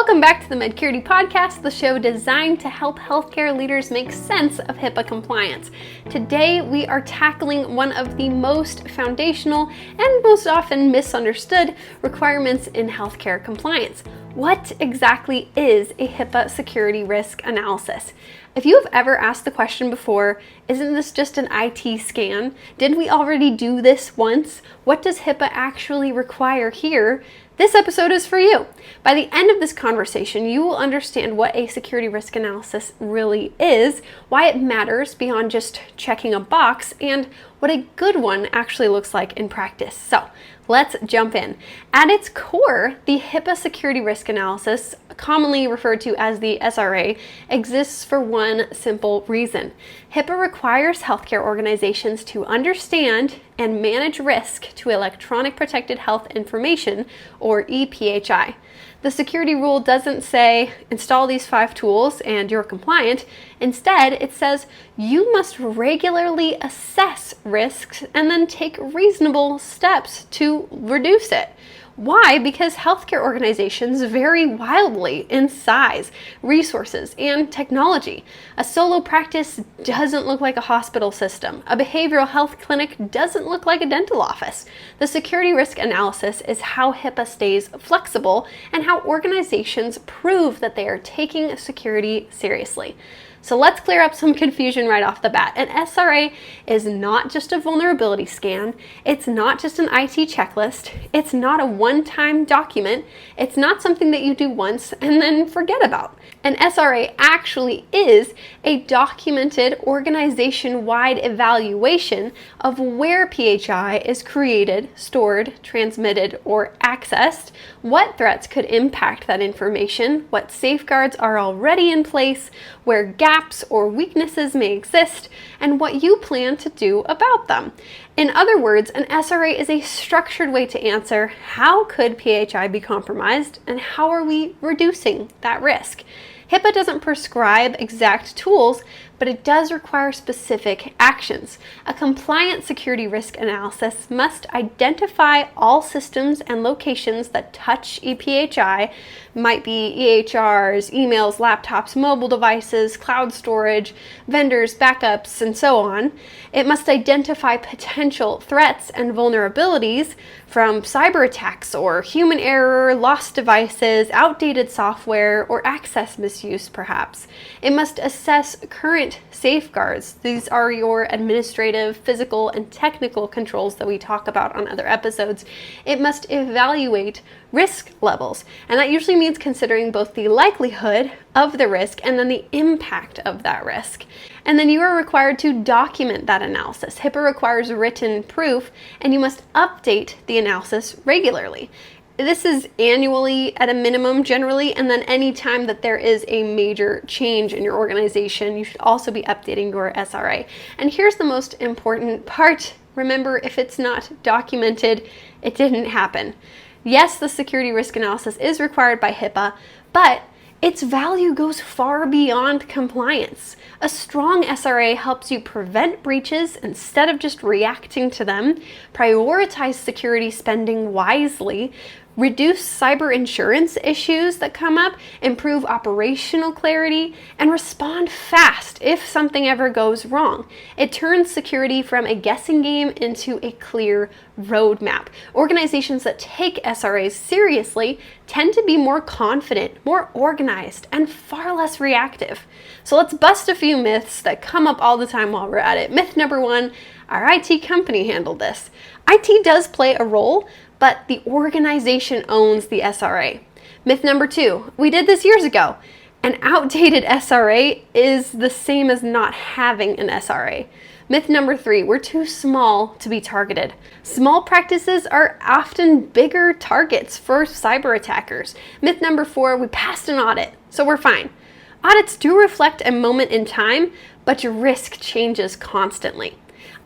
Welcome back to the Medcurity podcast, the show designed to help healthcare leaders make sense of HIPAA compliance. Today, we are tackling one of the most foundational and most often misunderstood requirements in healthcare compliance. What exactly is a HIPAA security risk analysis? If you have ever asked the question before, isn't this just an IT scan? Didn't we already do this once? What does HIPAA actually require here? This episode is for you. By the end of this conversation, you will understand what a security risk analysis really is, why it matters beyond just checking a box, and what a good one actually looks like in practice. So let's jump in. At its core, the HIPAA security risk analysis, commonly referred to as the SRA, exists for one simple reason. HIPAA requires healthcare organizations to understand and manage risk to electronic protected health information, or EPHI. The security rule doesn't say, install these 5 tools and you're compliant. Instead, it says you must regularly assess risks and then take reasonable steps to reduce it. Why? Because healthcare organizations vary wildly in size, resources, and technology. A solo practice doesn't look like a hospital system. A behavioral health clinic doesn't look like a dental office. The security risk analysis is how HIPAA stays flexible and how organizations prove that they are taking security seriously. So let's clear up some confusion right off the bat. An SRA is not just a vulnerability scan. It's not just an IT checklist. It's not a one-time document. It's not something that you do once and then forget about. An SRA actually is a documented organization-wide evaluation of where PHI is created, stored, transmitted, or accessed, what threats could impact that information, what safeguards are already in place, where gaps or weaknesses may exist, and what you plan to do about them. In other words, an SRA is a structured way to answer how could PHI be compromised and how are we reducing that risk. HIPAA doesn't prescribe exact tools, but it does require specific actions. A compliant security risk analysis must identify all systems and locations that touch EPHI, might be EHRs, emails, laptops, mobile devices, cloud storage, vendors, backups, and so on. It must identify potential threats and vulnerabilities from cyber attacks or human error, lost devices, outdated software, or access misuse perhaps. It must assess current safeguards. These are your administrative, physical, and technical controls that we talk about on other episodes. It must evaluate risk levels, and that usually means considering both the likelihood of the risk and then the impact of that risk. And then you are required to document that analysis. HIPAA requires written proof, and you must update the analysis regularly. This is annually at a minimum generally, and then any time that there is a major change in your organization, you should also be updating your SRA. And here's the most important part. Remember, if it's not documented, it didn't happen. Yes, the security risk analysis is required by HIPAA, but its value goes far beyond compliance. A strong SRA helps you prevent breaches instead of just reacting to them, prioritize security spending wisely, reduce cyber insurance issues that come up, improve operational clarity, and respond fast if something ever goes wrong. It turns security from a guessing game into a clear roadmap. Organizations that take SRAs seriously tend to be more confident, more organized, and far less reactive. So let's bust a few myths that come up all the time while we're at it. Myth number 1, our IT company handled this. IT does play a role, but the organization owns the SRA. Myth number 2, we did this years ago. An outdated SRA is the same as not having an SRA. Myth number 3, we're too small to be targeted. Small practices are often bigger targets for cyber attackers. Myth number 4, we passed an audit, so we're fine. Audits do reflect a moment in time, but your risk changes constantly.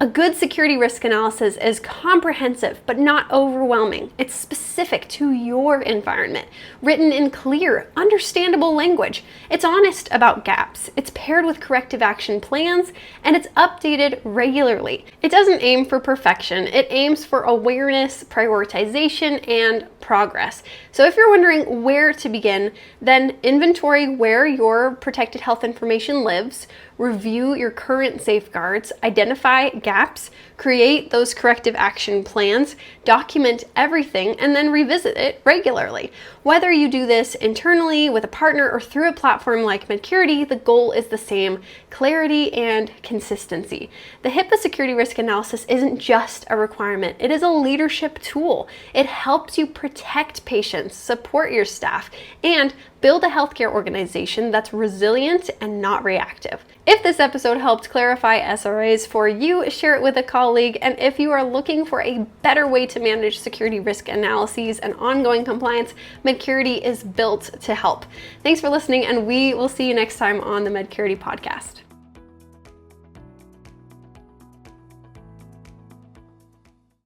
A good security risk analysis is comprehensive but not overwhelming. It's specific to your environment, written in clear, understandable language. It's honest about gaps, it's paired with corrective action plans, and it's updated regularly. It doesn't aim for perfection, it aims for awareness, prioritization, and progress. So if you're wondering where to begin, then inventory where your protected health information lives, review your current safeguards, identify gaps, create those corrective action plans, document everything, and then revisit it regularly. Whether you do this internally with a partner or through a platform like Medcurity, the goal is the same: clarity and consistency. The HIPAA security risk analysis isn't just a requirement, it is a leadership tool. It helps you protect patients, support your staff, and build a healthcare organization that's resilient and not reactive. If this episode helped clarify SRAs for you, share it with a colleague. And if you are looking for a better way to manage security risk analyses and ongoing compliance, Medcurity is built to help. Thanks for listening, and we will see you next time on the Medcurity podcast.